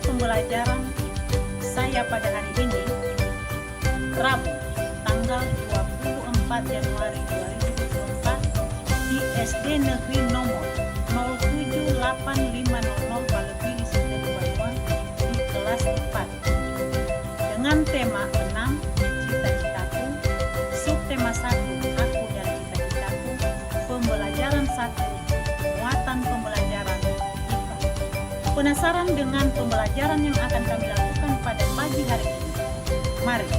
pembelajaran saya pada hari ini, Rabu, tanggal 24 Januari 2024 di SD Negeri Nomor 07850 Balebili Sintelu Banyuwangi di kelas 4 dengan tema 6 Cita-citaku, subtema 1 Aku dan Cita-citaku, pembelajaran 1 muatan pembelajaran IPA. Penasaran dengan pembelajaran yang akan kami lakukan pada pagi hari ini? Mari.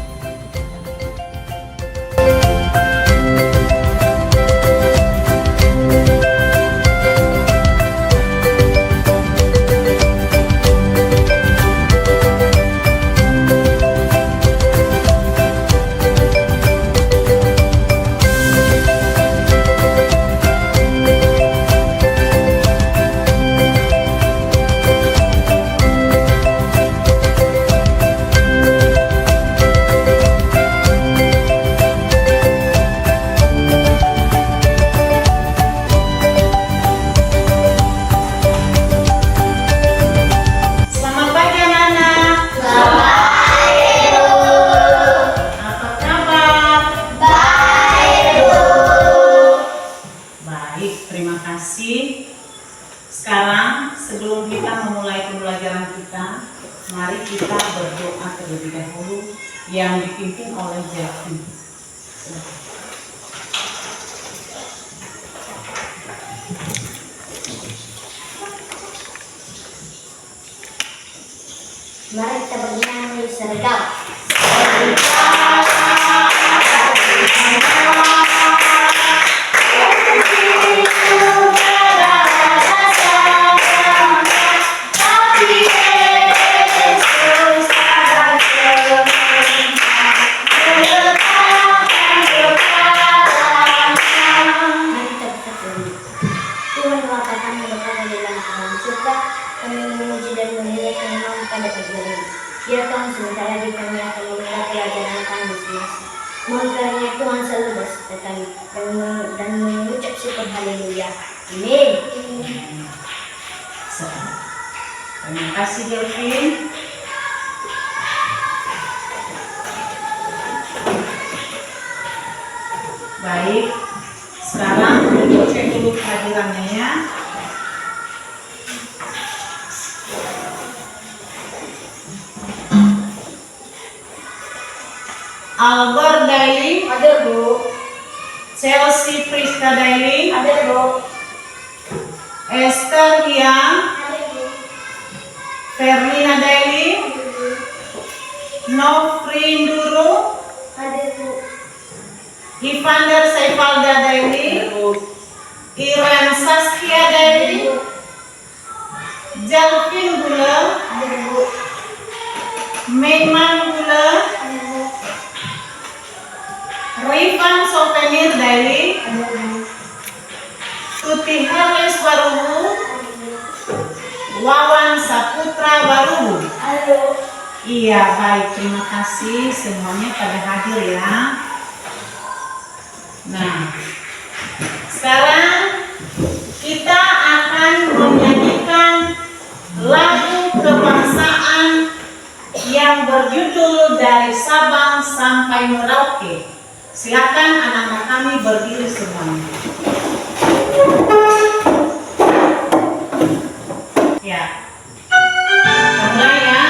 Sekarang sebelum kita memulai pembelajaran kita, mari kita berdoa terlebih dahulu yang dipimpin oleh Jaki. Mari kita bernyanyi sergap. Ya Tuhan, sebentar lagi kami akan memulai pelajaran kami masing-masing. Mohon kiranya Tuhan selalu beserta kami dan mengucap syukur haleluya. Amin. Terima kasih Delvin. Baik, sekarang kita cek dulu kehadirannya ya. Albert Daily, Ada Bu. Chelsea Priska Daily, Ada Bu. Esther Hiang, Ada Bu. Ferlina Daily, Nofri Nduru, Ada Bu. Ivander Saifalda Daily, Iren Saskia Daily, Jalvin Gula, Ada Bu. Meiman Gula, Ada Bu. Rifan Souvenir Daily, Ada Bu. Tuti Harles Barubu, Wawan Saputra Barubu. Halo. Iya, baik, terima kasih semuanya pada hadir ya. Nah, sekarang kita akan menyanyikan lagu kebangsaan yang berjudul Dari Sabang Sampai Merauke. Silakan anak-anak kami berdiri semuanya. Ya, mulai ya.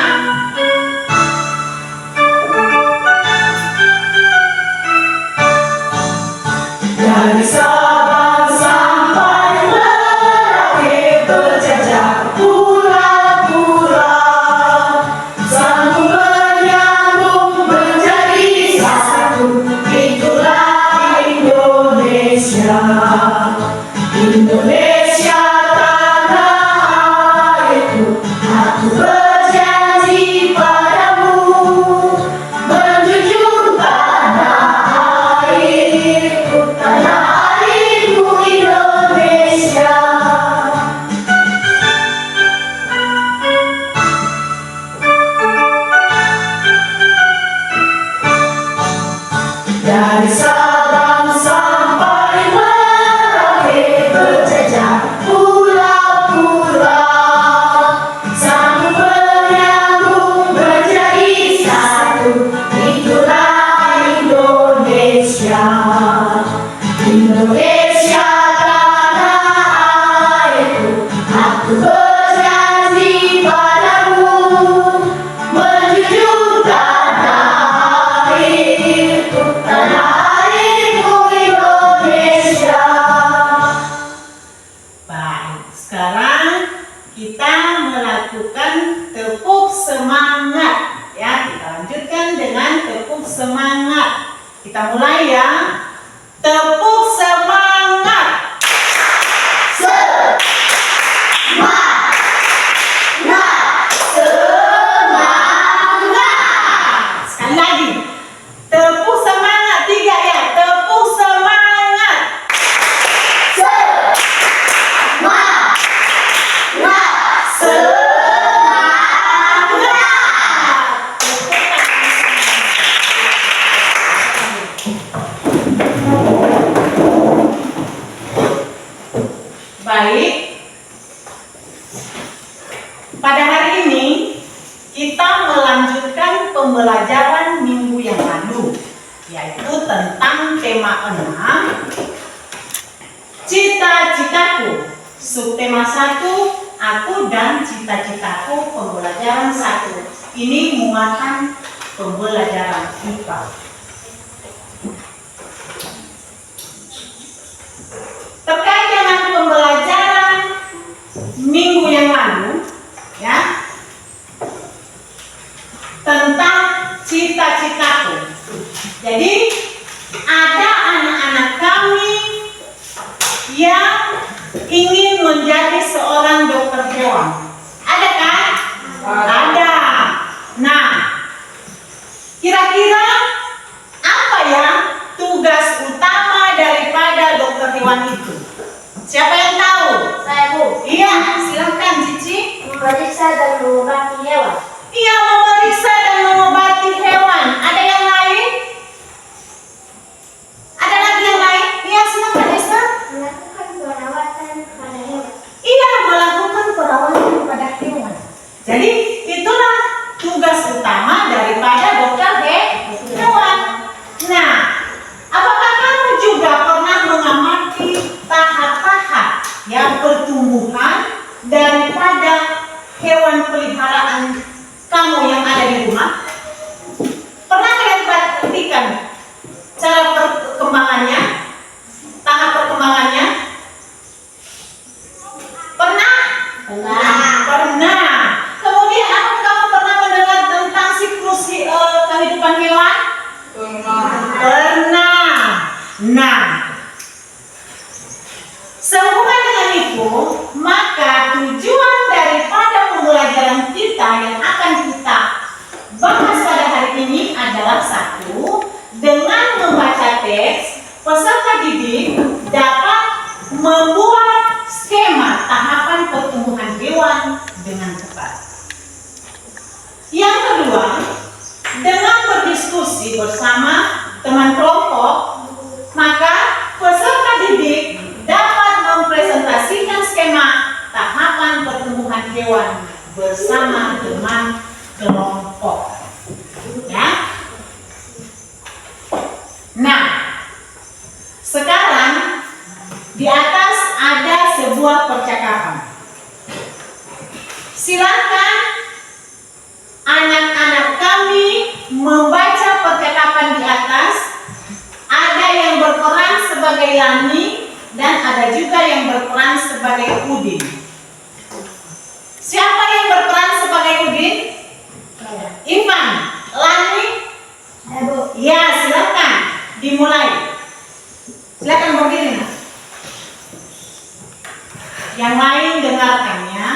Dari Sabang sampai Merauke berjajah pulau-pulau, sambung menyambung menjadi satu. Itulah Indonesia, Indonesia tanah airku. Aku berjanji padamu menjunjung tanah airku, tanah airku Indonesia. Dari Sabang sampai Merauke berjajah pulau-pulau, sambung menyambung semangat. Kita mulai ya. Tepuk semangat. Sekali lagi. Tepuk semangat 3 ya. Tepuk semangat. Baik. Pada hari ini kita melanjutkan pembelajaran minggu yang lalu, yaitu tentang tema 6, cita-citaku. Subtema 1, aku dan cita-citaku, pembelajaran 1. Ini muatan pembelajaran IPA. Terkait dengan pembelajaran minggu yang lalu, ya, tentang cita-citaku. Jadi ada anak-anak kami yang ingin menjadi seorang dokter hewan. Ada kan? Ada. Nah, kira-kira apa ya tugas utama daripada dokter hewan itu? Siapa yang tahu? Saya, Bu. Iya, silakan Cici. Memeriksa dan mengobati hewan. Iya, memeriksa dan mengobati hewan. Ada yang lain? Ada lagi yang lain? Iya, silakan Esther. Melakukan perawatan pada hewan. Iya, melakukan perawatan pada hewan. Jadi itulah tugas utama daripada dokter hewan. Nah, apakah kamu juga pernah mengamati tahap-tahap yang pertumbuhan daripada hewan peliharaan kamu yang ada di rumah? Pernah kalian perhatikan cara perkembangannya, tahap perkembangannya? Pernah? Pernah. Kemudian apakah kamu pernah mendengar tentang siklus kehidupan hewan? Pernah. Nah, sehubungan dengan itu, maka tujuan daripada pembelajaran kita yang akan kita bahas pada hari ini adalah 1, dengan membaca teks, peserta didik dapat membuat skema tahapan pertumbuhan hewan dengan tepat. Yang kedua, dengan berdiskusi bersama teman kelompok, maka peserta didik dapat mempresentasikan skema tahapan pertumbuhan hewan bersama teman kelompok. Ya. Nah, sekarang di atas ada sebuah percakapan. Silakan anak-anak kami membaca percakapan di atas. Ada yang berperan sebagai Lani dan ada juga yang berperan sebagai Udin. Siapa yang berperan sebagai Udin? Ivan. Lani? Bu. Ya, silakan dimulai. Silakan berdiri. Yang lain dengarkan ya.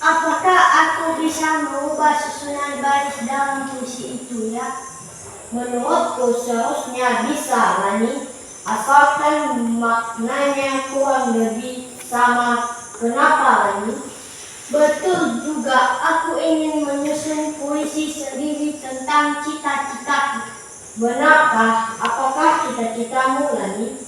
Apakah aku bisa mengubah susunan baris dalam puisi itu ya? Menurutku seharusnya bisa, Lani. Asalkan maknanya kurang lebih sama. Kenapa, Lani? Betul juga, aku ingin menyusun puisi sendiri tentang cita-citaku. Benarkah? Apakah cita-citamu, Lani?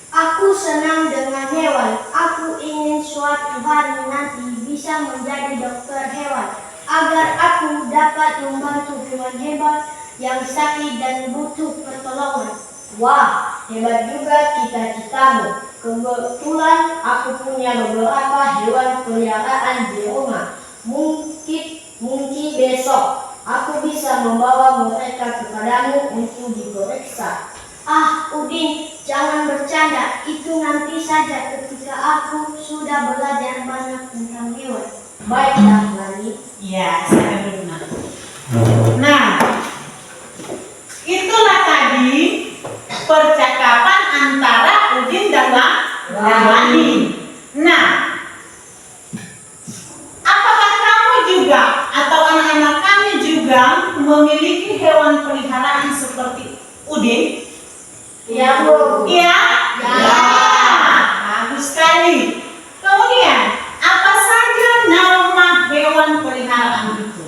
Aku senang dengan hewan. Aku ingin suatu hari nanti bisa menjadi dokter hewan, agar aku dapat membantu hewan-hewan yang sakit dan butuh pertolongan. Wah, hebat juga cita-citamu. Kebetulan aku punya beberapa hewan peliharaan di rumah. Mungkin besok aku bisa membawa mereka kepadamu untuk diperiksa. Ah, Udin, jangan bercanda. Itu nanti saja ketika aku sudah belajar banyak tentang hewan. Baiklah, Lani. Ya, saya dulu. Nah, memiliki hewan peliharaan seperti udin? Ya, Bu. Iya? Ya. Bagus sekali. Kemudian, apa saja nama hewan peliharaan itu?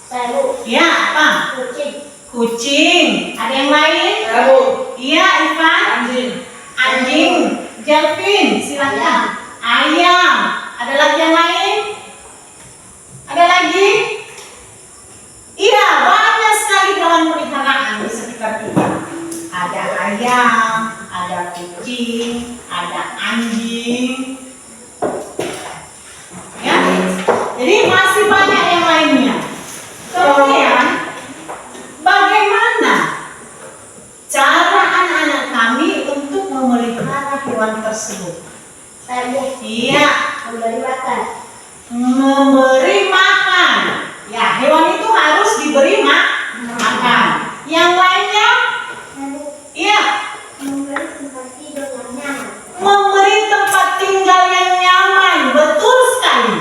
Saya, Bu. Ya, apa? Kucing. Kucing. Ada yang lain? Ya, Bu. Iya, Ivan. Anjing. Anjing. Jelvin, silakan. Ayam. Ada lagi yang lain? Ada lagi? Iya, banyak sekali hewan peliharaan di sekitar kita. Ada ayam, ada kucing, ada anjing. Ya, jadi masih banyak yang lainnya. Kemudian, bagaimana cara anak-anak kami untuk memelihara hewan tersebut? Saya, Bu. Iya, Memberi makan. memberi makan. Ya, hewan itu harus diberi makan. Yang lainnya? Saya, Bu. Iya, Memberi tempat tidur yang nyaman. memberi tempat tinggal yang nyaman. Betul sekali.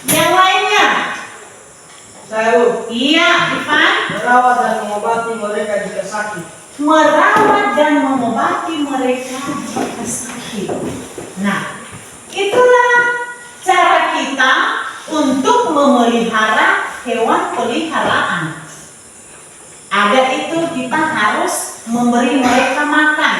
Yang lainnya? Saya, Bu. Iya, Ivan. Merawat dan mengobati mereka jika sakit. Merawat dan mengobati mereka jika sakit. Nah, itulah cara kita untuk memelihara hewan peliharaan. Ada itu kita harus memberi mereka makan.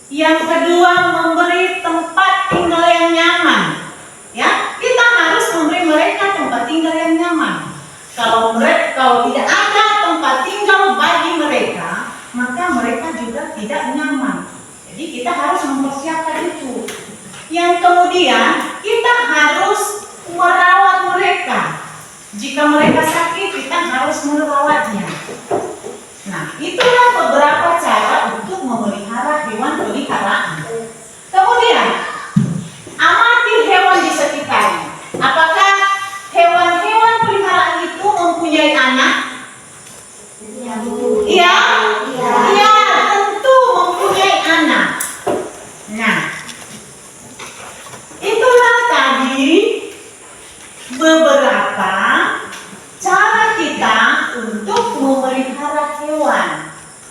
Yang kedua, memberi tempat tinggal yang nyaman. Ya, kita harus memberi mereka tempat tinggal yang nyaman. Kalau tidak ada tempat tinggal bagi mereka, maka mereka juga tidak nyaman. Jadi kita harus mempersiapkan itu. Yang kemudian, kita harus merawat mereka. Jika mereka sakit, kita harus merawatnya. Nah, itulah beberapa cara untuk memelihara hewan peliharaan. Kemudian, amati hewan di sekitarnya. Apakah hewan-hewan peliharaan itu mempunyai anak? Ya, Bu. Iya? Iya. Iya, tentu mempunyai anak. Nah, itulah tadi beberapa cara kita untuk memelihara hewan.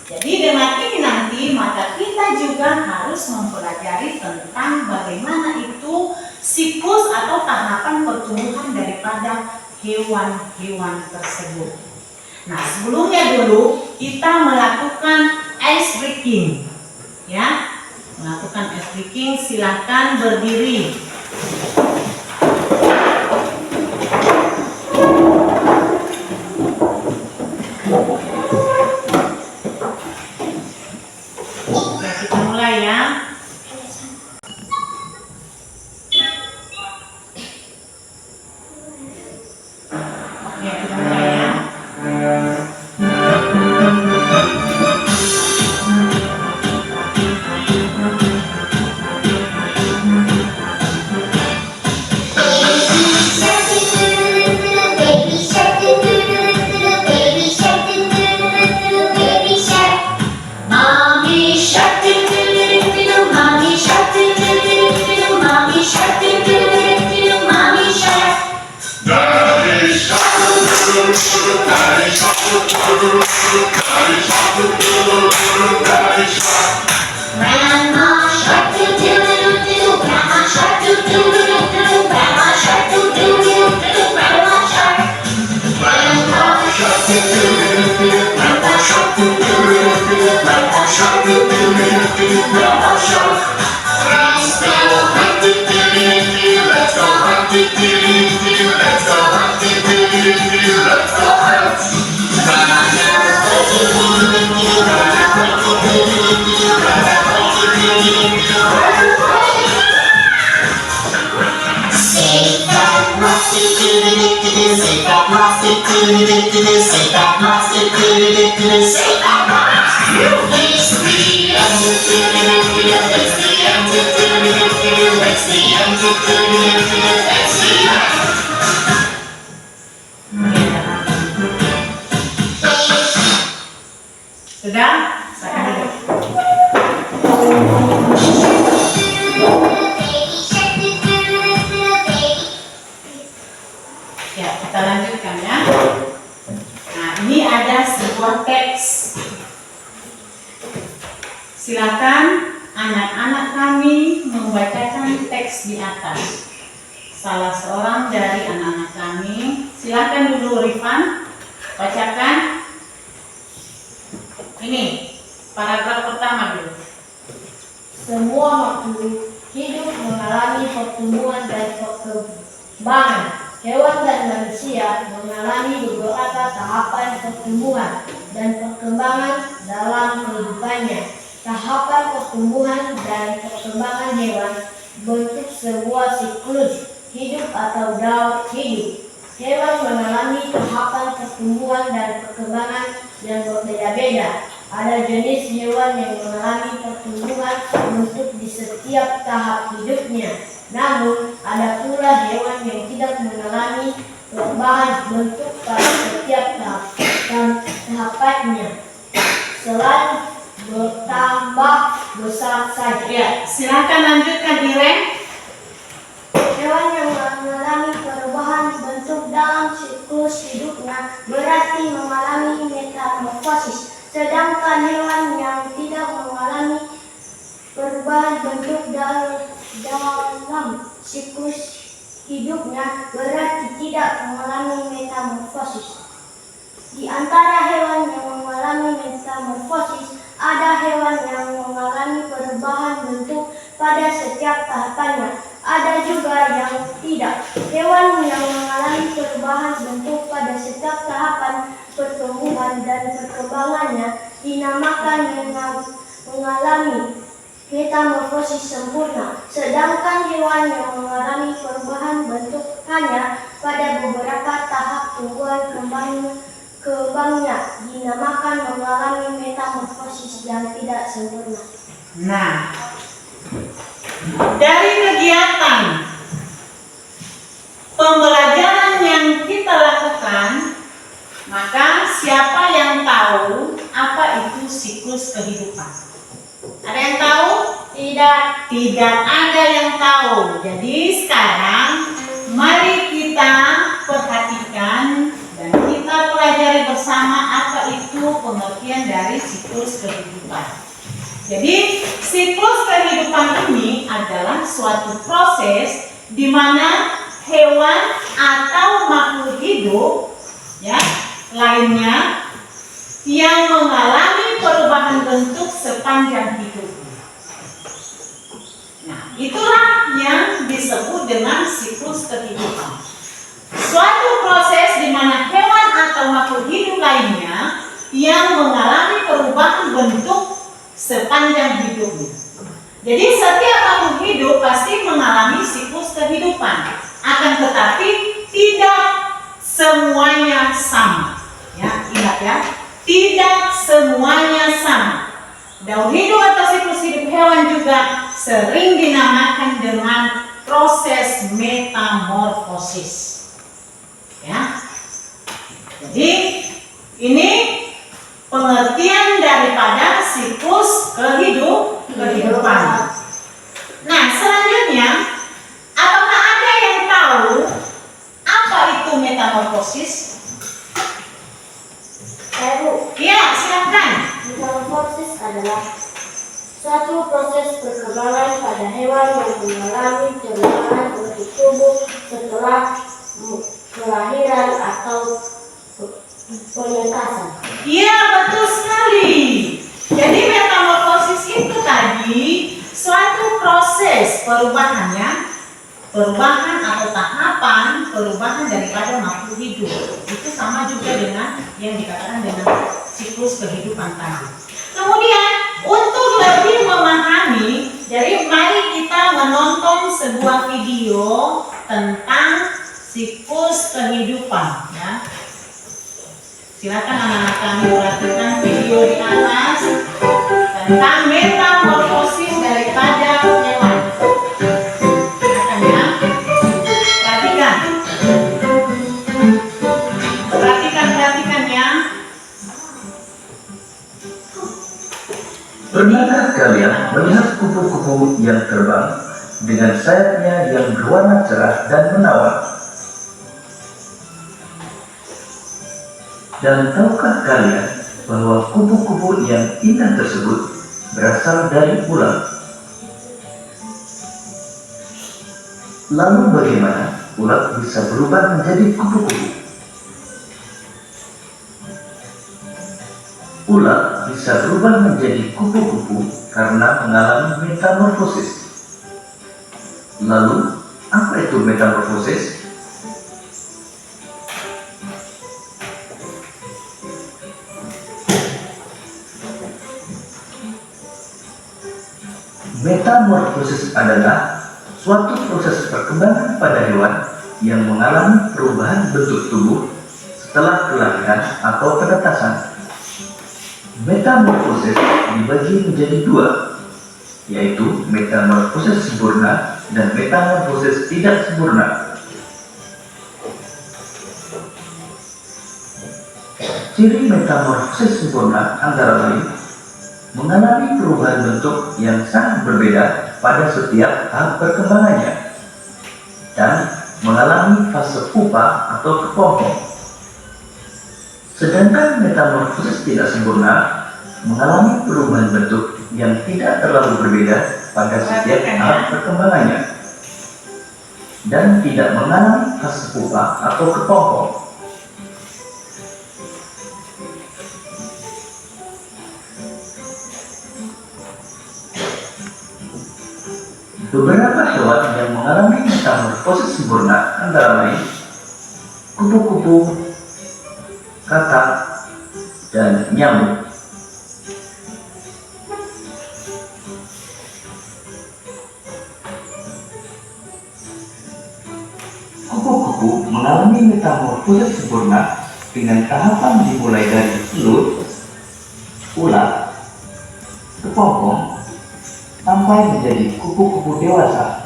Jadi dengan ini nanti maka kita juga harus mempelajari tentang bagaimana itu siklus atau tahapan pertumbuhan daripada hewan-hewan tersebut. Nah, sebelumnya dulu kita melakukan ice breaking. Ya, melakukan ice breaking, silakan berdiri. Oke, kita mulai ya. Oke, kita mulai ya. Grandma shark doo doo doo doo, Grandma shark doo doo doo doo, Grandma shark doo doo doo doo, Grandma shark. Grandpa shark doo doo doo doo, Grandpa shark doo doo doo doo, Grandpa shark doo doo doo doo, Grandpa shark. Let's go hunt doo doo doo doo, let's go hunt doo doo doo doo, let's go hunt doo doo doo doo, let's go hunt. Grandma shark doo doo doo doo, Grandma shark doo doo doo doo, Grandma. Say that monster doo-doo-doo-doo-doo, say that monster doo-doo-doo-doo-doo, say that monster doo-doo-doo-doo-doo, say that monster. It's the end of doo-doo-doo-doo, it's the end of doo-doo-doo-doo, it's the end of doo-doo-doo-doo, it's the end. Sudah? Silakan duduk. Ya, kita lanjutkan ya. Nah, ini ada sebuah teks. Silakan anak-anak kami membacakan teks di atas. Salah seorang dari anak-anak kami, silakan dulu Rifan, bacakan. Ini paragraf pertama dulu. Semua makhluk hidup mengalami pertumbuhan dan perkembangan. Hewan dan manusia mengalami beberapa tahapan pertumbuhan dan perkembangan dalam kehidupannya. Tahapan pertumbuhan dan perkembangan hewan bentuk sebuah siklus hidup atau daur hidup. Hewan mengalami tahapan pertumbuhan dan perkembangan yang berbeda-beda. Ada jenis hewan yang mengalami pertumbuhan bentuk di setiap tahap hidupnya. Namun, ada pula hewan yang tidak mengalami perubahan bentuk pada setiap tahapannya. Selain bertambah besar saja. Ya, silakan lanjutkan Irene. Hewan yang mengalami perubahan bentuk dalam siklus hidupnya berarti mengalami metamorfosis. Sedangkan hewan yang tidak mengalami perubahan bentuk dalam siklus hidupnya berarti tidak mengalami metamorfosis. Di antara hewan yang mengalami metamorfosis, ada hewan yang mengalami perubahan bentuk pada setiap tahapannya. Ada juga yang tidak. Hewan yang mengalami perubahan bentuk pada setiap tahapan pertumbuhan dan perkembangannya dinamakan mengalami metamorfosis sempurna. Sedangkan hewan yang mengalami perubahan bentuk hanya pada beberapa tahap tumbuhan kembangnya dinamakan mengalami metamorfosis yang tidak sempurna. Nah, dari kegiatan pembelajaran yang kita lakukan, maka siapa yang tahu apa itu siklus kehidupan? Ada yang tahu? Tidak. Tidak ada yang tahu. Jadi sekarang mari kita perhatikan dan kita pelajari bersama apa itu pengertian dari siklus kehidupan. Jadi siklus kehidupan ini adalah suatu proses di mana hewan atau makhluk hidup ya lainnya yang mengalami perubahan bentuk sepanjang hidupnya. Nah, itulah yang disebut dengan siklus kehidupan. Suatu proses di mana hewan atau makhluk hidup lainnya yang mengalami perubahan bentuk sepanjang hidupnya. Jadi setiap makhluk hidup pasti mengalami siklus kehidupan. Akan tetapi tidak semuanya sama. Ya, ingat ya, tidak semuanya sama. Daur hidup atau siklus hidup hewan juga sering dinamakan dengan proses metamorfosis. Ya. Jadi ini pengertian daripada siklus kehidupan. Nah, selanjutnya, apakah ada yang tahu apa itu metamorfosis? Tahu. Ya, silakan. Metamorfosis adalah suatu proses perkembangan pada hewan yang mengalami perubahan bentuk tubuh setelah kelahiran atau penetasan. Iya, betul sekali. Jadi metamorfosis itu tadi suatu proses perubahannya, perubahan atau tahapan perubahan daripada makhluk hidup. Itu sama juga dengan yang dikatakan dengan siklus kehidupan tadi. Kemudian untuk lebih memahami, jadi mari kita menonton sebuah video tentang siklus kehidupan ya. Silakan anak-anak kami perhatikan video di atas tentang metamorfosis daripada hewan. Silakan ya. Perhatikan ya. Pernahkah kalian melihat kupu-kupu yang terbang dengan sayapnya yang berwarna cerah dan menawan? Dan tahukah kalian bahwa kupu-kupu yang indah tersebut berasal dari ulat? Lalu bagaimana ulat bisa berubah menjadi kupu-kupu? Ulat bisa berubah menjadi kupu-kupu karena mengalami metamorfosis. Lalu, apa itu metamorfosis? Metamorfosis adalah suatu proses perkembangan pada hewan yang mengalami perubahan bentuk tubuh setelah kelahiran atau penetasan. Metamorfosis dibagi menjadi dua, yaitu metamorfosis sempurna dan metamorfosis tidak sempurna. Ciri metamorfosis sempurna antara lain mengalami perubahan bentuk yang sangat berbeda pada setiap tahap perkembangannya dan mengalami fase pupa atau kepompong. Sedangkan metamorfosis tidak sempurna mengalami perubahan bentuk yang tidak terlalu berbeda pada setiap tahap perkembangannya dan tidak mengalami fase pupa atau kepompong. Beberapa hewan yang mengalami metamorfosis sempurna antara lain kupu-kupu, katak, dan nyamuk. Kupu-kupu mengalami metamorfosis sempurna dengan tahapan dimulai dari telur, ulat, kepompong, sampai menjadi kupu-kupu dewasa.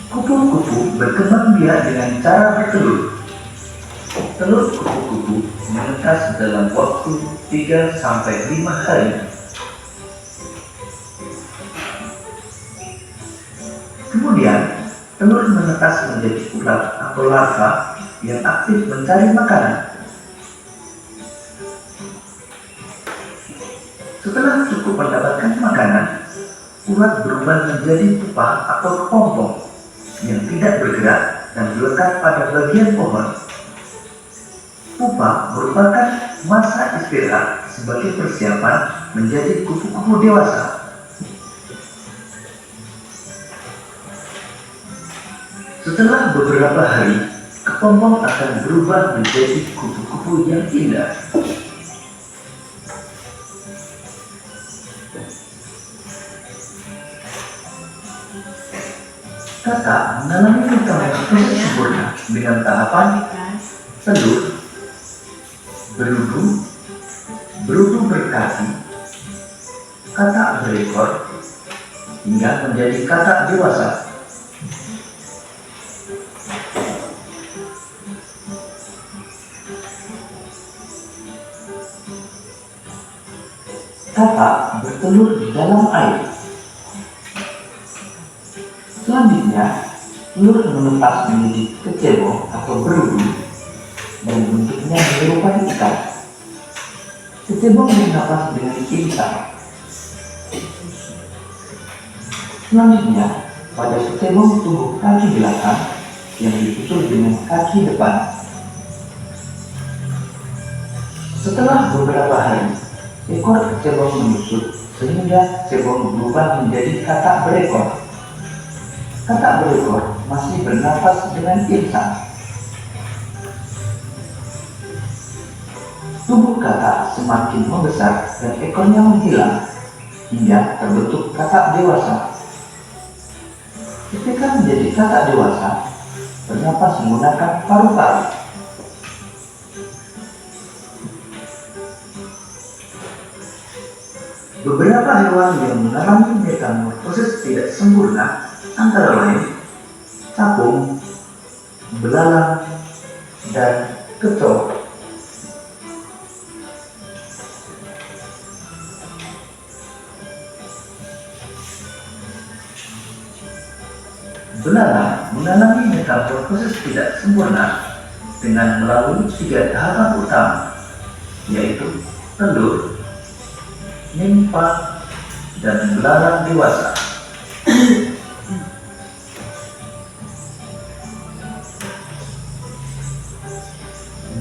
Kupu-kupu berkembang biak dengan cara bertelur. Telur kupu-kupu menetas dalam waktu 3-5 hari. Kemudian, telur menetas menjadi ulat atau larva yang aktif mencari makanan. Setelah cukup mendapatkan makanan, ulat berubah menjadi pupa atau kepompong yang tidak bergerak dan dilekat pada bagian pohon. Pupa merupakan masa istirahat sebagai persiapan menjadi kupu-kupu dewasa. Setelah beberapa hari, kepompong akan berubah menjadi kupu-kupu yang indah. Katak mengalami metamorfosis sempurna dengan tahapan telur, berudu, berudu berkaki, katak berekor, hingga menjadi katak dewasa. Katak bertelur di dalam air. Selanjutnya, telur menetas menjadi kecebong atau berudu dan bentuknya menyerupai ikan. Kecebong bernapas dengan insang. Selanjutnya, pada kecebong tumbuh kaki belakang yang disusul dengan kaki depan. Setelah beberapa hari, ekor kecebong menyusut sehingga kecebong berubah menjadi katak berekor. Katak berekor masih bernapas dengan insang. Tubuh katak semakin membesar dan ekornya menghilang hingga terbentuk katak dewasa. Ketika menjadi katak dewasa, bernapas menggunakan paru-paru. Beberapa hewan yang mengalami metamorfosis tidak sempurna antara lain capung, belalang, dan kecoa. Belalang mengalami metamorfosis tidak sempurna dengan melalui 3 tahapan utama, yaitu telur, nimfa, dan belalang dewasa.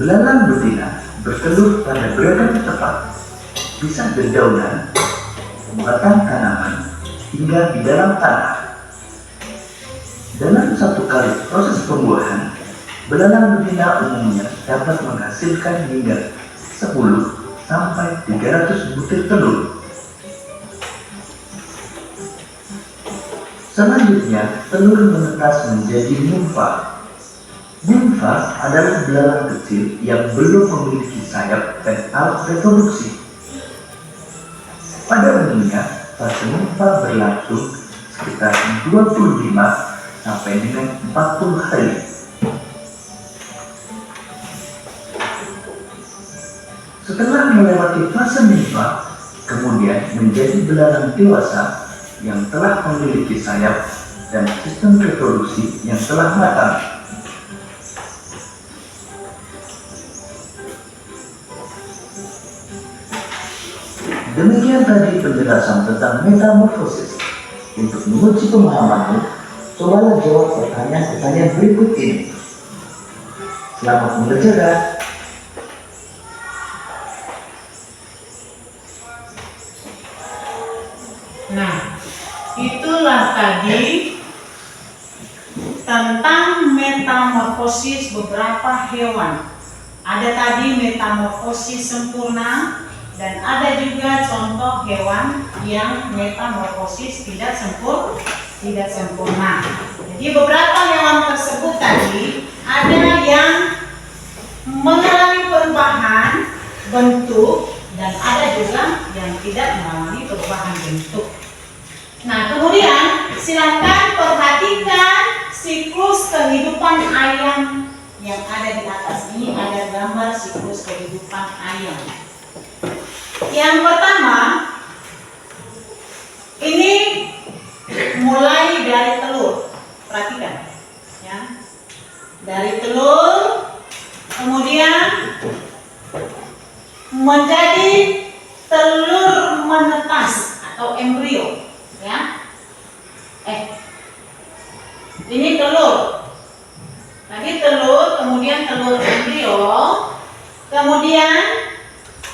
Belalang betina bertelur pada beragam tempat, bisa berdaunan, batang tanaman, hingga di dalam tanah. Dalam satu kali proses pembuahan, belalang betina umumnya dapat menghasilkan hingga 10 sampai 300 butir telur. Selanjutnya, telur menetas menjadi nimfa. Nimfa adalah belalang kecil yang belum memiliki sayap dan alat reproduksi. Pada umumnya, fase nimfa berlangsung sekitar 25 sampai dengan 40 hari. Setelah melewati fase nimfa, kemudian menjadi belalang dewasa yang telah memiliki sayap dan sistem reproduksi yang telah matang. Demikian tadi penjelasan tentang metamorfosis. Untuk menguji pemahamanmu, cobalah jawab pertanyaan-pertanyaan berikut ini. Selamat mengerjakan. Nah, itulah tadi tentang metamorfosis beberapa hewan. Ada tadi metamorfosis sempurna, dan ada juga contoh hewan yang metamorfosis tidak sempurna. Jadi beberapa hewan tersebut tadi ada yang mengalami perubahan bentuk dan ada juga yang tidak mengalami perubahan bentuk. Nah, kemudian silakan perhatikan siklus kehidupan ayam yang ada di atas ini. Ada gambar siklus kehidupan ayam. Yang pertama, ini mulai dari telur. Perhatikan, ya. Dari telur, kemudian menjadi telur menetas atau embrio, ya. Ini telur. Tadi telur, kemudian telur embrio, kemudian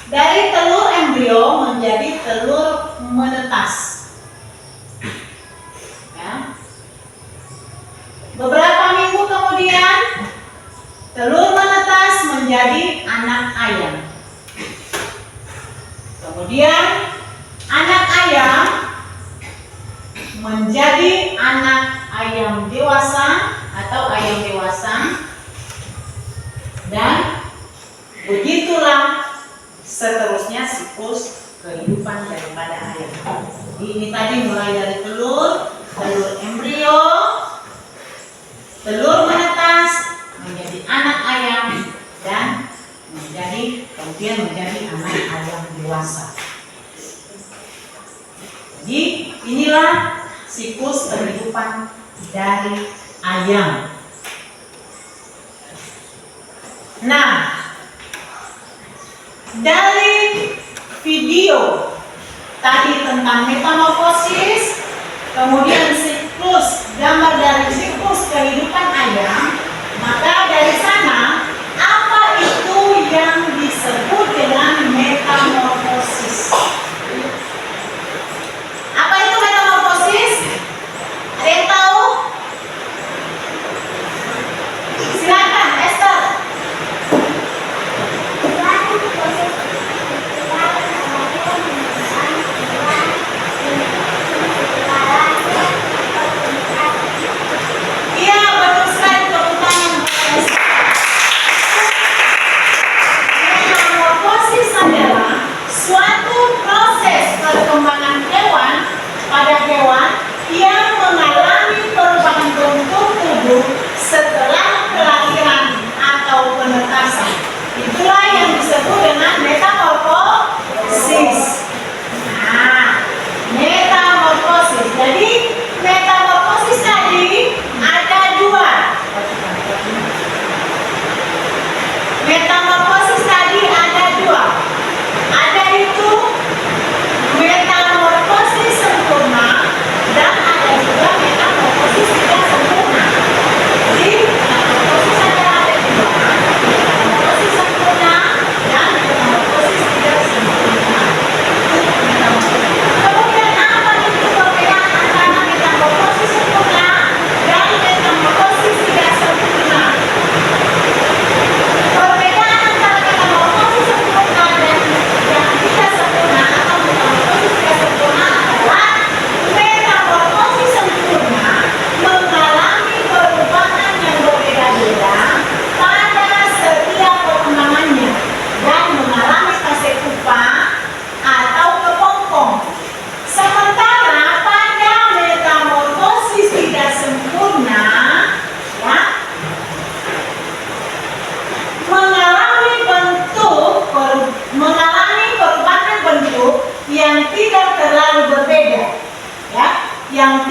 dari telur embrio menjadi telur menetas. Ya. Beberapa minggu kemudian telur menetas menjadi anak ayam. Kemudian anak ayam menjadi anak ayam dewasa atau ayam dewasa, dan begitulah seterusnya siklus kehidupan daripada ayam. Ini tadi mulai dari telur, telur embrio, telur menetas, menjadi anak ayam, dan kemudian menjadi anak ayam dewasa. Jadi inilah siklus kehidupan dari ayam. Nah, dari video tadi tentang metamorfosis, kemudian siklus, gambar dari siklus kehidupan ayam, maka dari sana apa itu yang disebut dengan metamorfosis? Apa itu metamorfosis? Ada yang tahu? Silakan, Esther.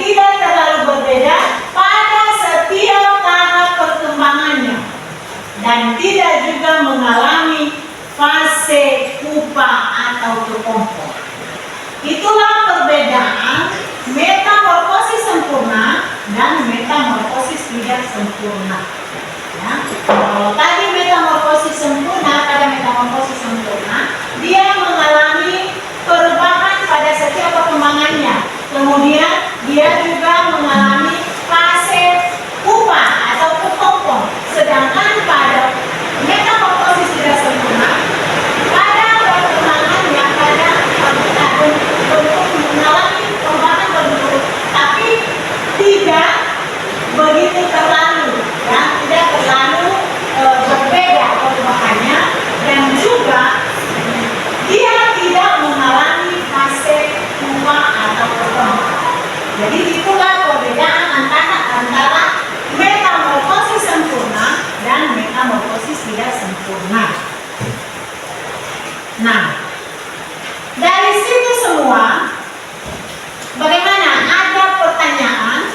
tidak terlalu berbeda pada setiap tahap perkembangannya dan tidak juga mengalami fase pupa atau kepompong. Itulah perbedaan metamorfosis sempurna dan metamorfosis tidak sempurna. Ya. Kalau tadi metamorfosis sempurna, pada metamorfosis sempurna dia mengalami perubahan pada setiap perkembangannya. Kemudian dia juga mengalami fase pupa atau kepompong. Sedangkan pada metamorfosis tidak sempurna, pada perkembangannya, pada mengalami perubahan bentuk, tapi tidak begitu terlalu, ya, tidak terlalu berbeda perubahannya, dan juga dia tidak mengalami fase pupa atau kepompong. Jadi itulah perbedaan antara metamorfosis sempurna dan metamorfosis tidak sempurna. Nah, dari situ semua, bagaimana? Ada pertanyaan?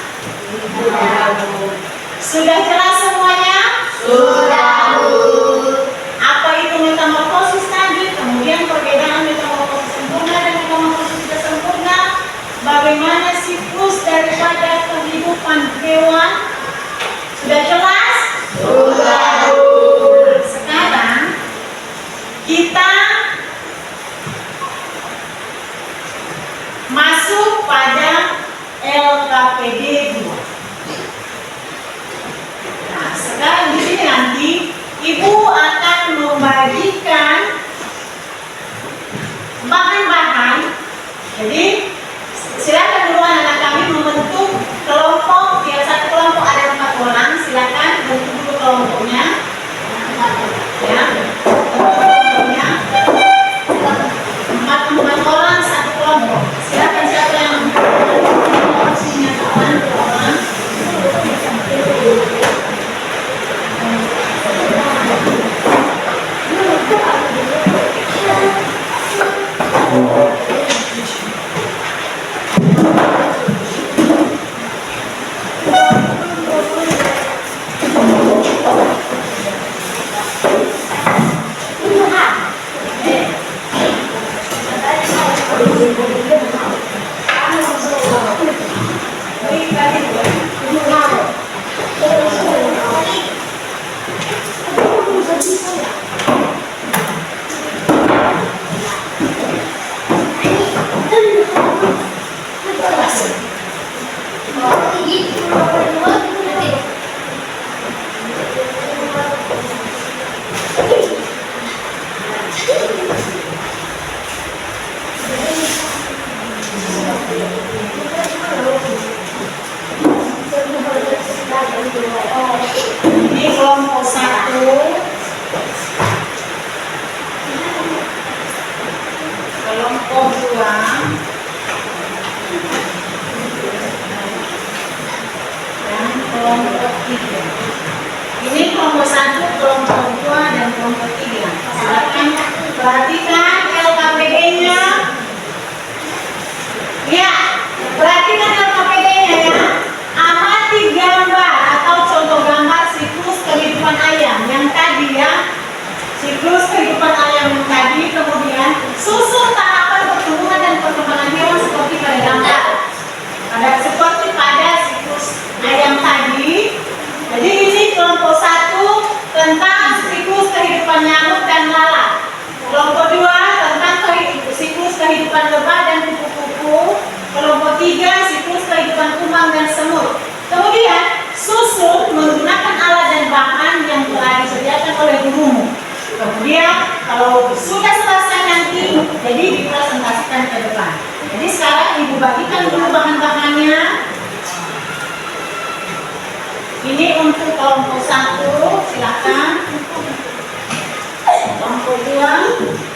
Sudah jelas semuanya? Sudah, Bu. Apa itu metamorfosis tadi? Kemudian perbedaan metamorfosis sempurna dan metamorfosis tidak sempurna. Bagaimana siklus daripada kehidupan hewan? Sudah jelas? Sudah, Bu. Sekarang kita masuk pada LKPD 2. Nah, sekarang di sini nanti Ibu akan membagikan bahan-bahan. Jadi silakan dulu anak-anak kami membentuk kelompok. Tiap satu kelompok ada 4 orang. Silakan bentuk dulu kelompoknya. Ya, kelompoknya 4 orang satu kelompok. Silakan siapa yang porsinya kawan orang. Ini kelompok 1. Kelompok 2. Dan kelompok 3. Ini kelompok 1, kelompok 2, dan kelompok 3. Silakan perhatikan LKPD-nya. Ya, perhatikan LKPD-nya ya. Amati gambar atau contoh gambar siklus kehidupan ayam yang tadi ya. Siklus kehidupan ayam yang tadi, kemudian susun tahapan pertumbuhan dan perkembangan hewan seperti pada gambar. Seperti pada siklus ayam tadi. Jadi ini kelompok 1 tentang siklus kehidupan nyamuk dan lalat. Kelompok 2 tentang siklus kehidupan lebah dan kupu-kupu. Kelompok 3 siklus kehidupan kumbang dan semut. Kemudian susun menggunakan alat dan bahan yang telah disediakan oleh gurumu. Kemudian kalau sudah selesai nanti, jadi dipresentasikan ke depan. Jadi sekarang Ibu bagikan dulu bahan-bahannya. Ini untuk kelompok 1, silakan. Kelompok 2.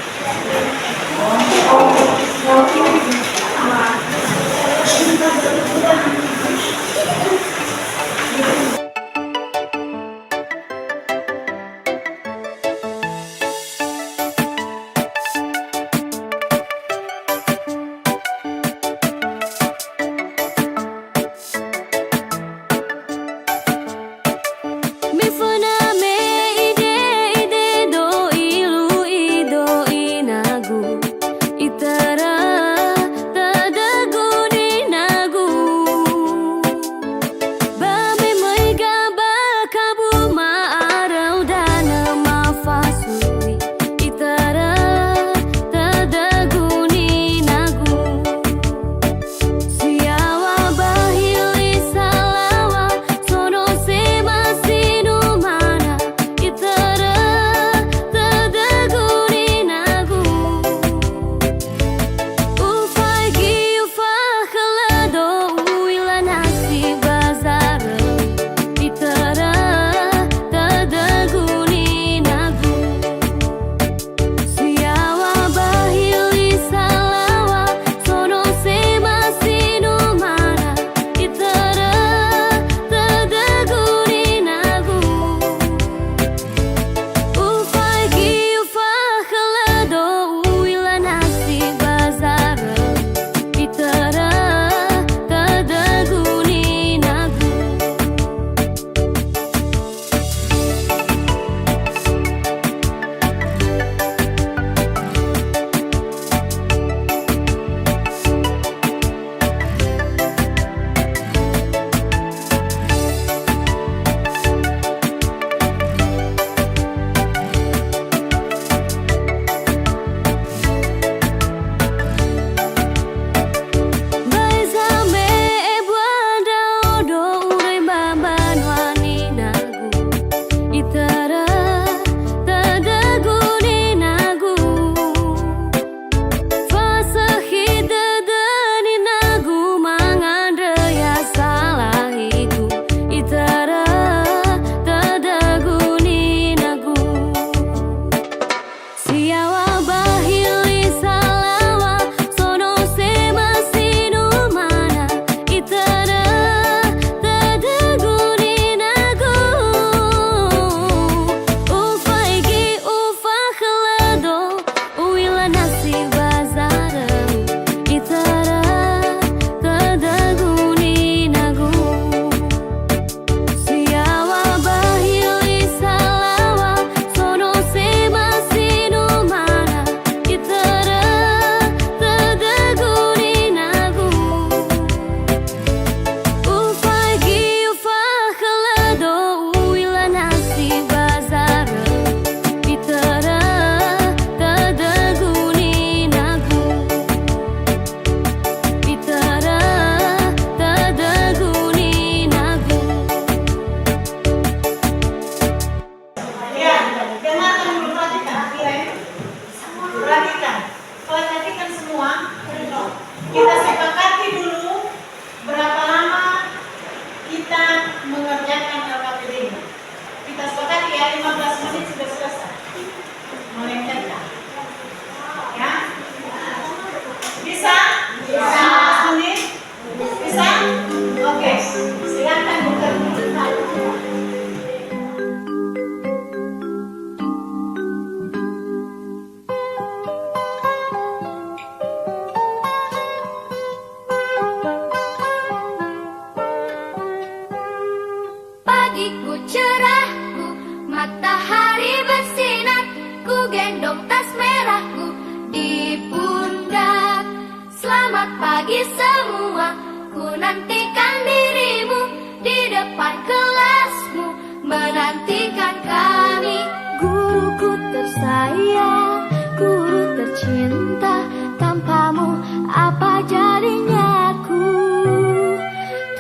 menantikan dirimu di depan kelasmu, menantikan kami. Guruku tersayang, guru tercinta, tanpamu apa jadinya aku?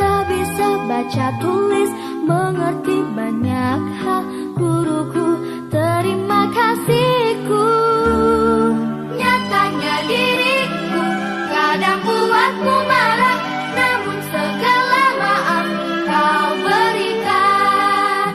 Tak bisa baca tulis, mengerti banyak hal. Guruku, terima kasihku. Nyatanya diriku kadang buatmu marah, namun segala maaf kau berikan.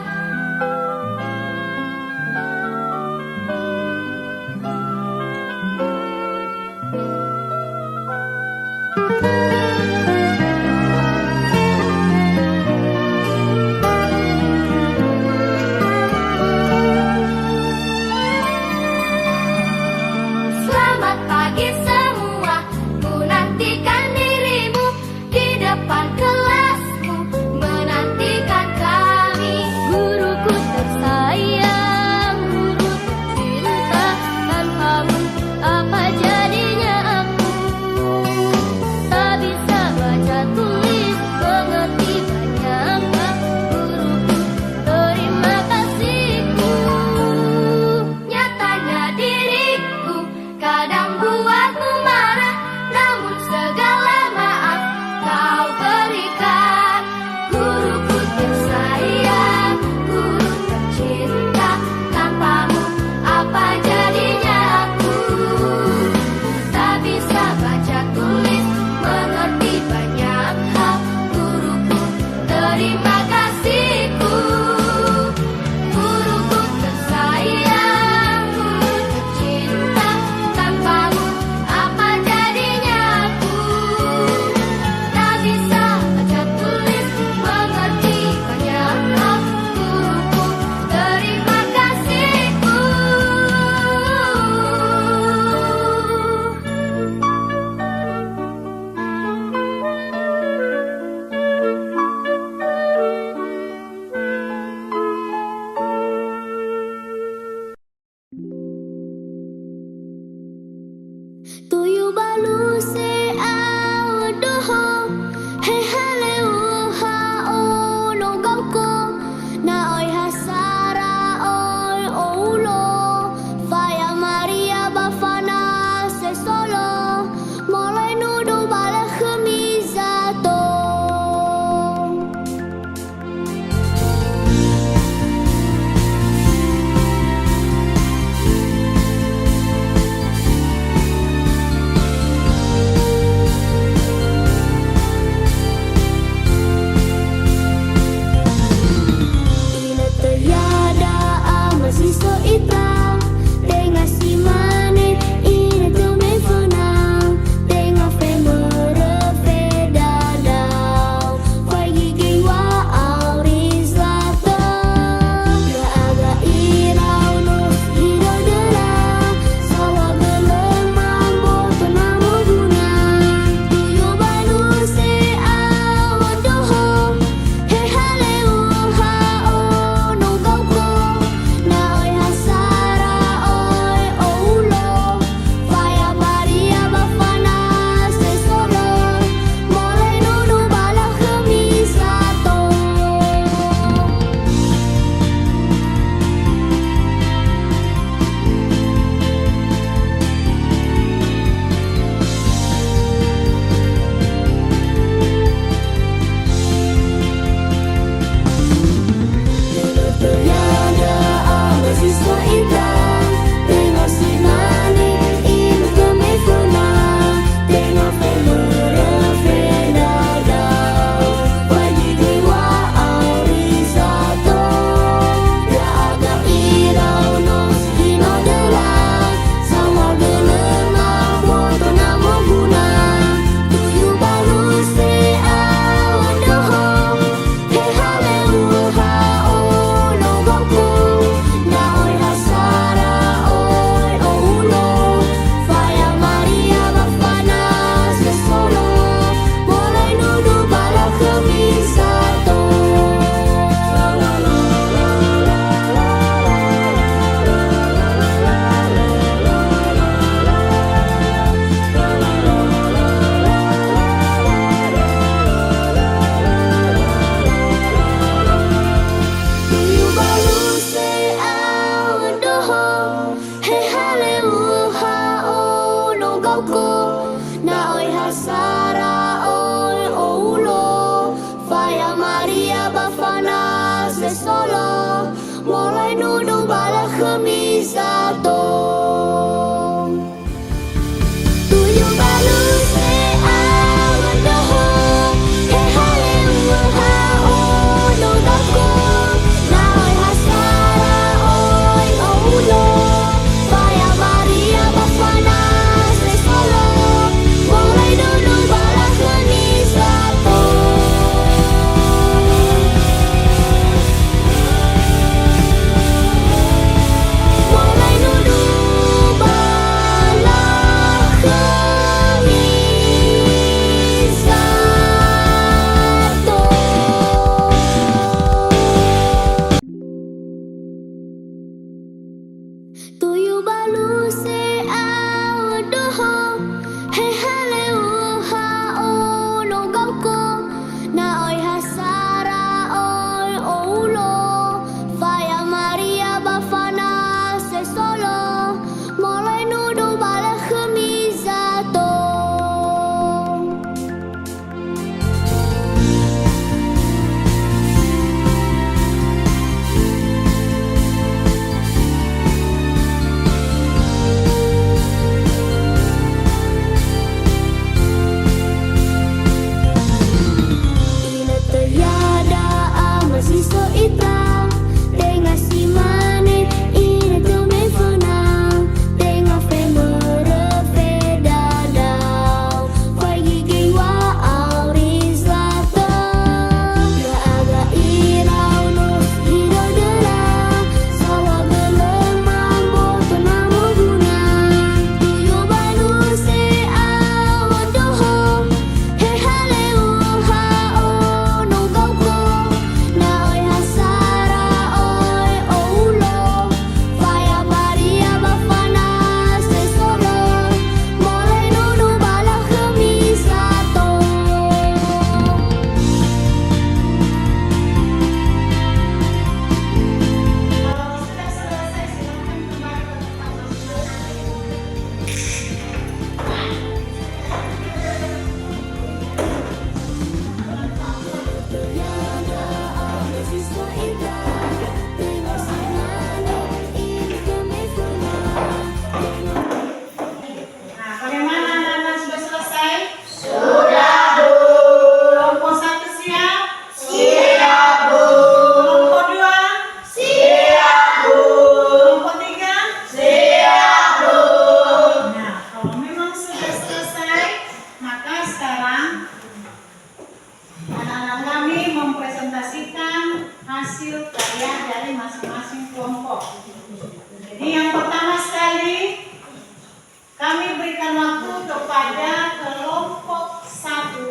hasil karya dari masing-masing kelompok. Jadi yang pertama sekali kami berikan waktu kepada kelompok 1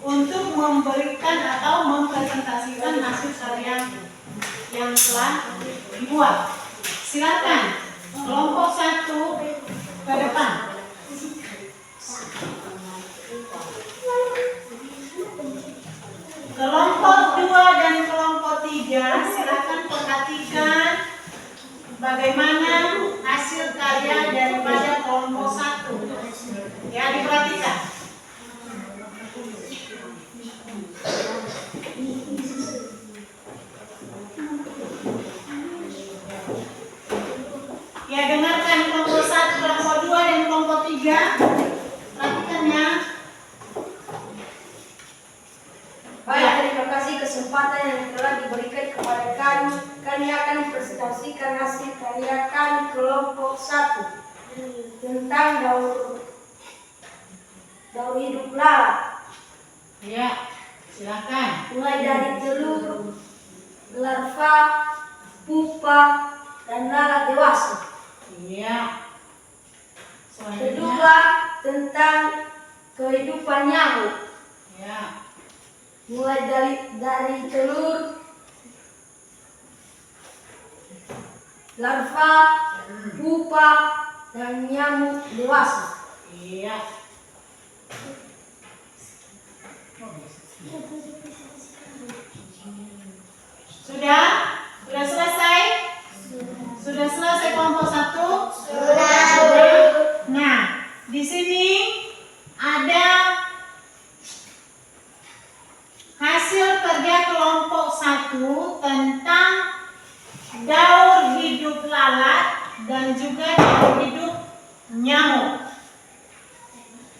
untuk memberikan atau mempresentasikan hasil karya yang telah dibuat. Silakan kelompok 1 ke depan. Kelompok 2 dan kelompok 3 silakan perhatikan bagaimana hasil karya daripada kelompok 1. Ya, diperhatikan. Ya, dengarkan kelompok 1, kelompok 2 dan kelompok 3. Perhatikan ya. Baik, terima kasih kesempatan yang telah diberikan kepada kami. Kami akan mempresentasikan hasil karya kami kelompok 1 tentang daur hidup lalat. Ya, silakan. Mulai dari telur, larva, pupa, dan lalat dewasa. Iya. Selanjutnya. Kedua, tentang kehidupan nyamuk. Ya. Mulai dari telur, larva, pupa, dan nyamuk dewasa. Iya. Sudah? Sudah selesai? Sudah selesai kelompok 1? Sudah. Nah, di sini ada hasil kerja kelompok 1 tentang daur hidup lalat dan juga daur hidup nyamuk.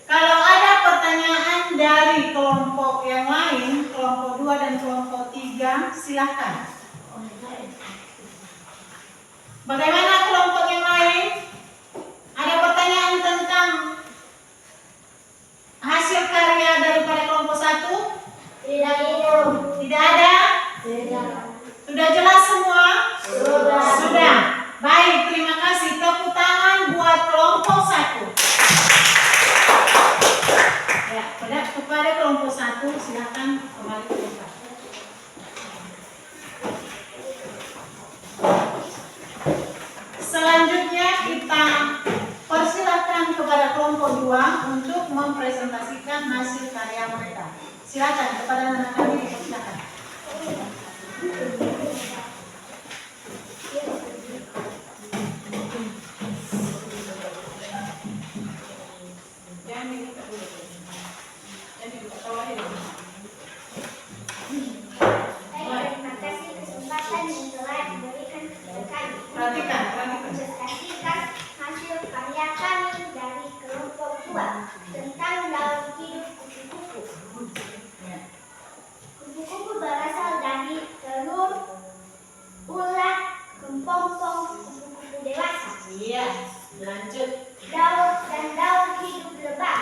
Kalau ada pertanyaan dari kelompok yang lain, kelompok 2 dan kelompok 3, silakan. Bagaimana kelompok yang lain? Ada pertanyaan tentang hasil karya daripada kelompok 1? Tidak ada? Sudah jelas semua? Sudah. Baik, terima kasih. Tepuk tangan buat kelompok 1. Ya, kepada kelompok 1 silakan kembali ke tempat. Selanjutnya kita persilakan kepada kelompok 2 untuk mempresentasikan hasil karya mereka. Silakan kepada anak kami, silakan. Terima kasih kesempatan yang telah diberikan kepada kami. Perhatikan. Presentasikan hasil karya kami dari kelompok 2 tentang daur hidup kupu-kupu. Kupu-kupu berasal dari telur, ulat, kepompong, kupu-kupu dewasa. Iya, lanjut. Daur hidup lebah.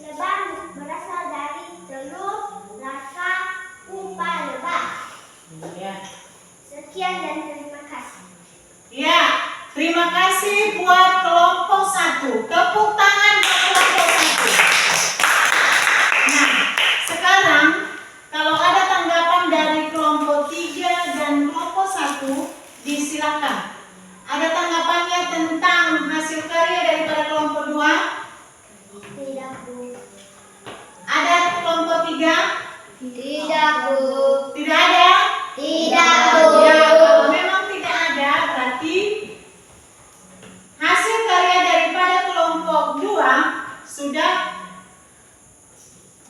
Lebah berasal dari telur, larva, pupa lebah. Iya. Sekian dan terima kasih. Ya, terima kasih buat kelompok 1. Tepuk tangan buat kelompok 1. Nah, sekarang kalau ada tanggapan dari kelompok 3 dan kelompok 1, disilakan. Ada tanggapannya tentang hasil karya daripada kelompok 2? Tidak, Bu. Ada kelompok 3? Tidak, Bu. Tidak ada? Tidak, Bu. Ya, kalau memang tidak ada, berarti hasil karya daripada kelompok 2 sudah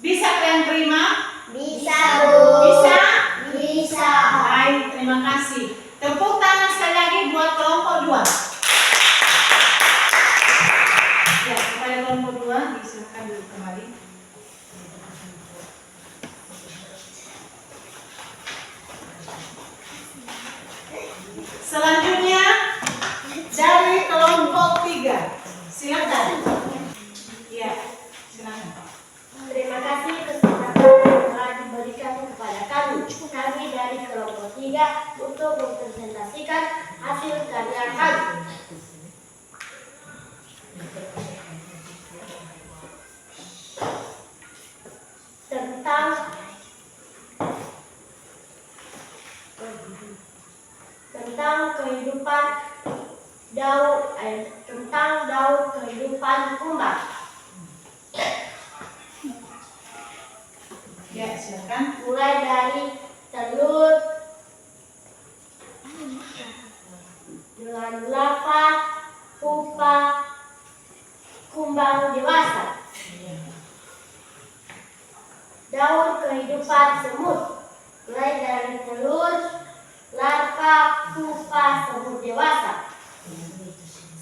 bisa kalian terima? Bisa, Bu. Bisa? Bisa. Baik, terima kasih. Tepuk tangan sekali lagi buat kelompok 2. Ya, kepada kelompok 2 disilakan duduk kembali. Selanjutnya dari kelompok 3. Silakan. Ya, silakan. Terima kasih kesempatan yang telah diberikan kepada kami. Kami dari kelompok 3 bersedia untuk mempresentasikan hasil karya kami. Tentang kehidupan daur kehidupan kumbang. Ya, silakan. Mulai dari telur dengan larva, pupa, kumbang dewasa. Daur kehidupan semut. Mulai dari telur, larva, pupa, semut dewasa.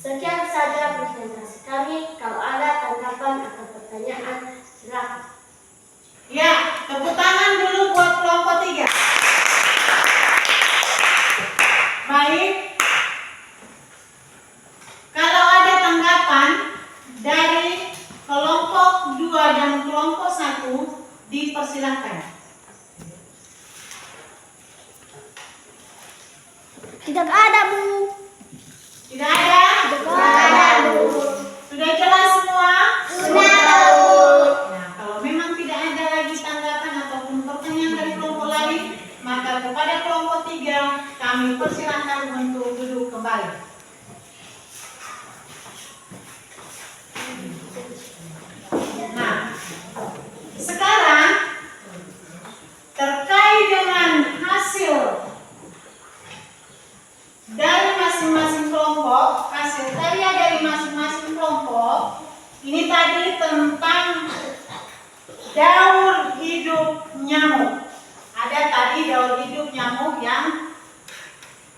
Sekian saja presentasi kami. Kalau ada tanggapan atau pertanyaan, silakan. Ya, tepuk tangan dulu buat kelompok 3. Baik. Kalau ada tanggapan dari kelompok 2 dan kelompok 1, dipersilahkan. Tidak ada, Bu. Tidak ada? Tidak ada, Bu. Sudah jelas semua? Sudah, Bu. Nah, kalau memang tidak ada lagi tanggapan ataupun pertanyaan dari kelompok lain, maka kepada kelompok 3 kami persilahkan untuk duduk kembali. Nah, sekarang terkait dengan hasil dari masing-masing kelompok, hasil karya dari masing-masing kelompok, ini tadi tentang daur hidup nyamuk. Ada tadi daur hidup nyamuk yang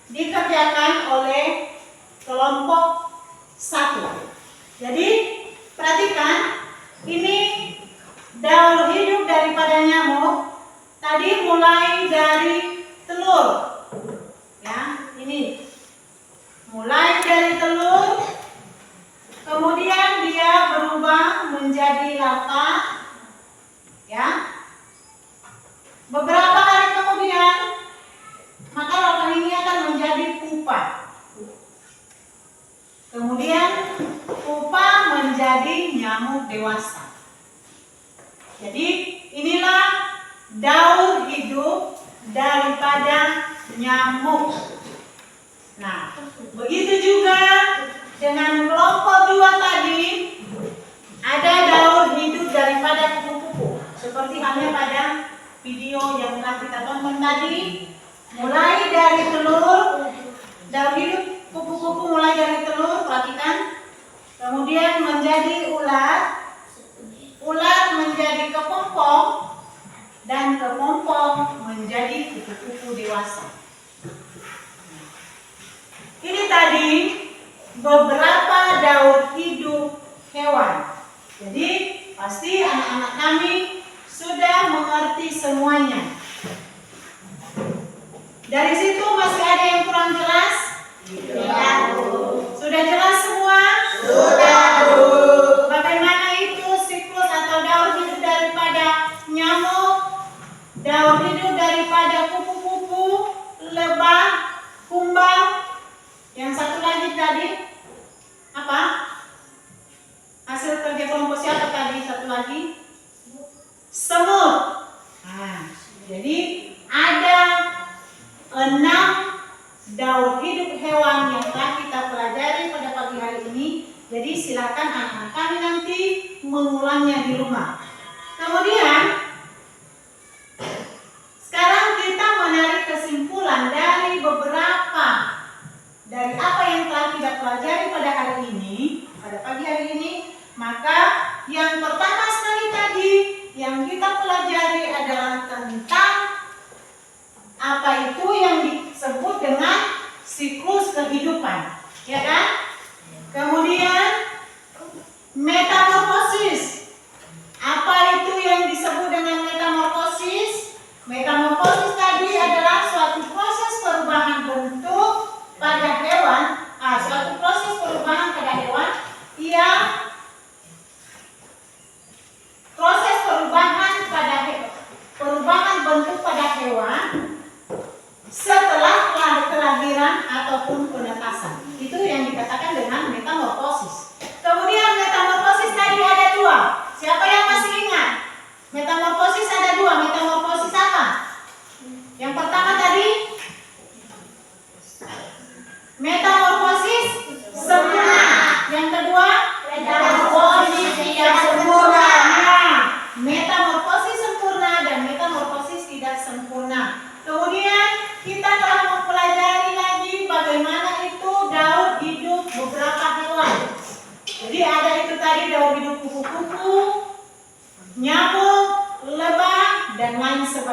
dikerjakan oleh kelompok 1. Jadi perhatikan, ini daur hidup daripada nyamuk tadi mulai dari telur. Ya, ini mulai dari telur, kemudian dia berubah menjadi larva. Ya, beberapa hari kemudian maka larva ini akan menjadi pupa. Kemudian pupa menjadi nyamuk dewasa. Jadi inilah daur hidup daripada nyamuk. Nah, begitu juga dengan kelompok 2 tadi, ada daur hidup daripada kupu-kupu. Seperti halnya pada video yang telah kita tonton tadi, mulai dari telur, daur hidup kupu-kupu mulai dari telur, perhatikan, kemudian menjadi ular, ular menjadi kepompong, dan kepompong menjadi kupu-kupu dewasa. Ini tadi beberapa daur hidup hewan. Jadi pasti anak-anak kami sudah mengerti semuanya. Dari situ masih ada yang kurang jelas? Tidak, Bu. Sudah jelas semua? Sudah, Bu. Bagaimana itu siklus atau daur hidup daripada nyamuk, daur hidup daripada kupu-kupu, lebah, kumbang. Yang satu lagi tadi apa? Hasil kerja kelompok siapa tadi? Satu lagi semut. Nah, jadi ada 6 daur hidup hewan yang telah kita pelajari pada pagi hari ini. Jadi silakan anak-anak kami nanti mengulangnya di rumah. Kemudian sekarang kita menarik kesimpulan dari beberapa dari apa yang telah kita pelajari pada hari ini, pada pagi hari ini. Maka yang pertama sekali tadi yang kita pelajari adalah tentang apa itu yang disebut dengan siklus kehidupan, ya kan? Kemudian metamorfosis. Apa itu yang disebut dengan metamorfosis? Metamorfosis tadi adalah suatu proses perubahan bentuk pada hewan, suatu proses perubahan pada hewan yang proses perubahan bentuk pada hewan setelah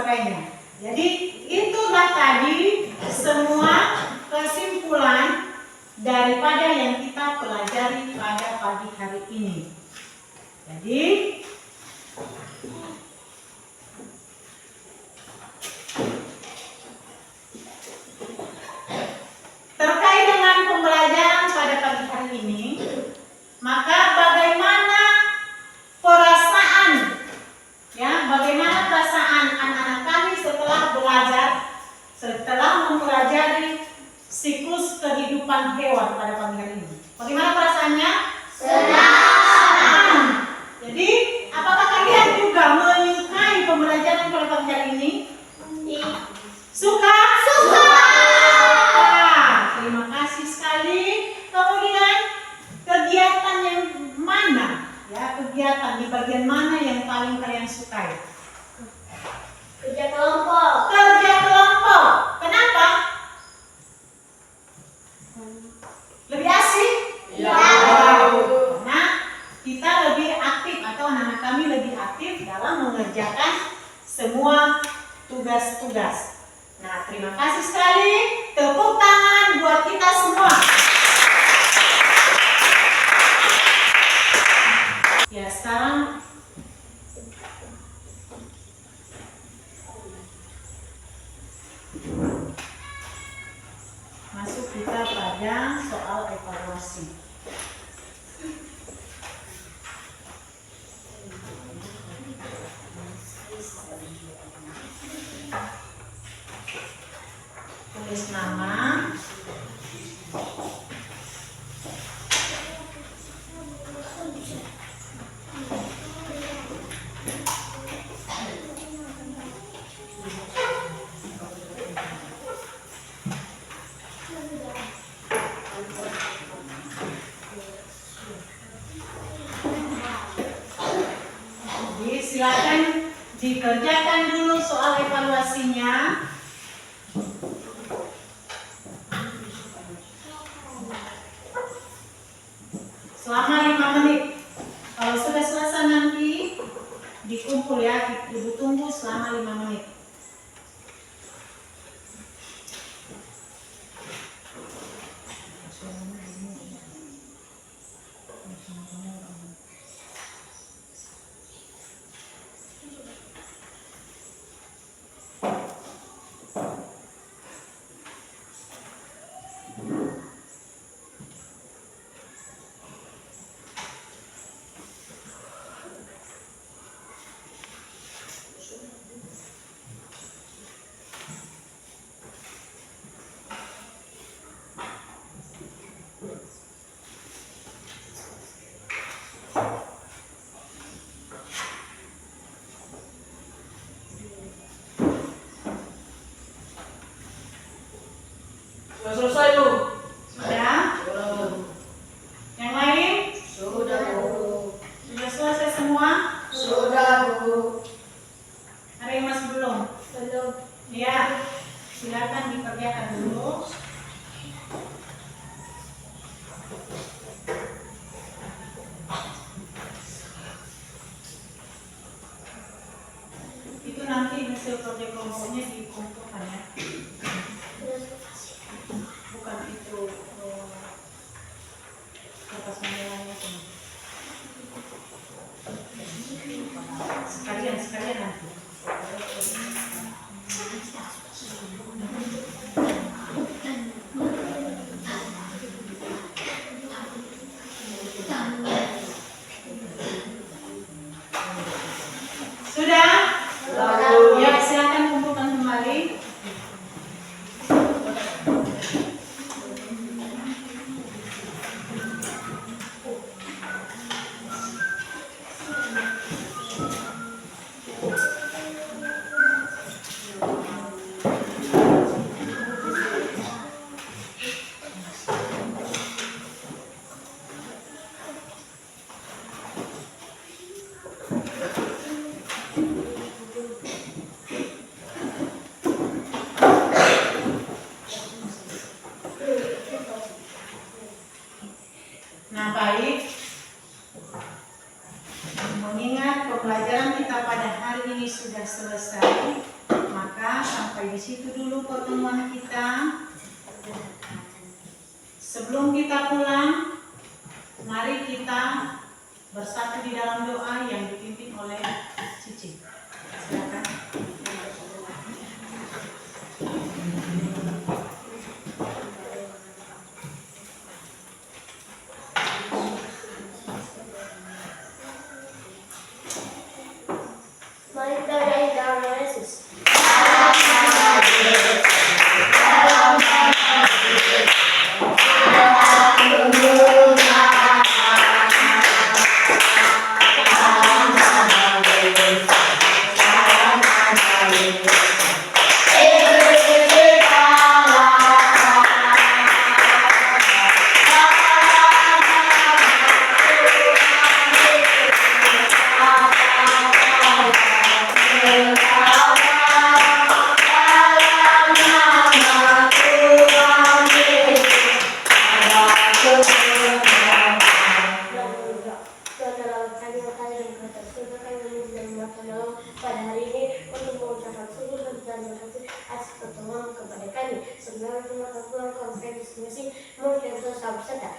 sebagainya. Jadi itulah tadi semua kesimpulan daripada yang kita pelajari pada pagi hari ini. Jadi terkait dengan pembelajaran pada pagi hari ini, maka bagaimana perasaan anak-anak kami setelah belajar, setelah mempelajari siklus kehidupan hewan pada pagi hari ini? Bagaimana perasaannya? Senang. Jadi, apakah kalian juga menyukai pembelajaran pada pagi hari ini? Suka? Suka. Terima kasih sekali. Kemudian kegiatan yang mana? Ya, kegiatan di bagian mana yang paling kalian sukai? Kerja kelompok. Kerja kelompok. Kenapa? Lebih asik? Ya. Karena kita lebih aktif atau anak-anak kami lebih aktif dalam mengerjakan semua tugas-tugas. Nah, terima kasih sekali. Tepuk tangan buat kita semua. Ya, sekarang masuk kita pada soal evaluasi. Tulis nama, jadi silakan dikerjakan dulu soal evaluasinya. Selama 5 menit. Kalau sudah selesai nanti dikumpul ya, ibu tunggu selama 5 menit. Sudah selesai Bu? Sudah? Yang lain? Sudah, Bu. Sudah selesai semua? Sudah, Bu. Ada yang masih belum? Belum. Ya, silakan dikerjakan dulu. Itu nanti hasil proyek kelompoknya dikumpulkan ya. Bukan itu kertas menilainya cuma. Sekalian nanti. Sudah? Ya, silakan kumpulkan kembali. sampai di situ dulu pertemuan kita. Sebelum kita pulang, mari kita bersatu di dalam doa yang dipimpin oleh Cici. Silakan. Mari kita doain dalam nama Yesus. Pada hari ini untuk mengucapkan syukur dan terima kasih atas pertolongan kepada kami. Sebenarnya terima kasih Tuhan kami masing-masing mungkin terus beserta.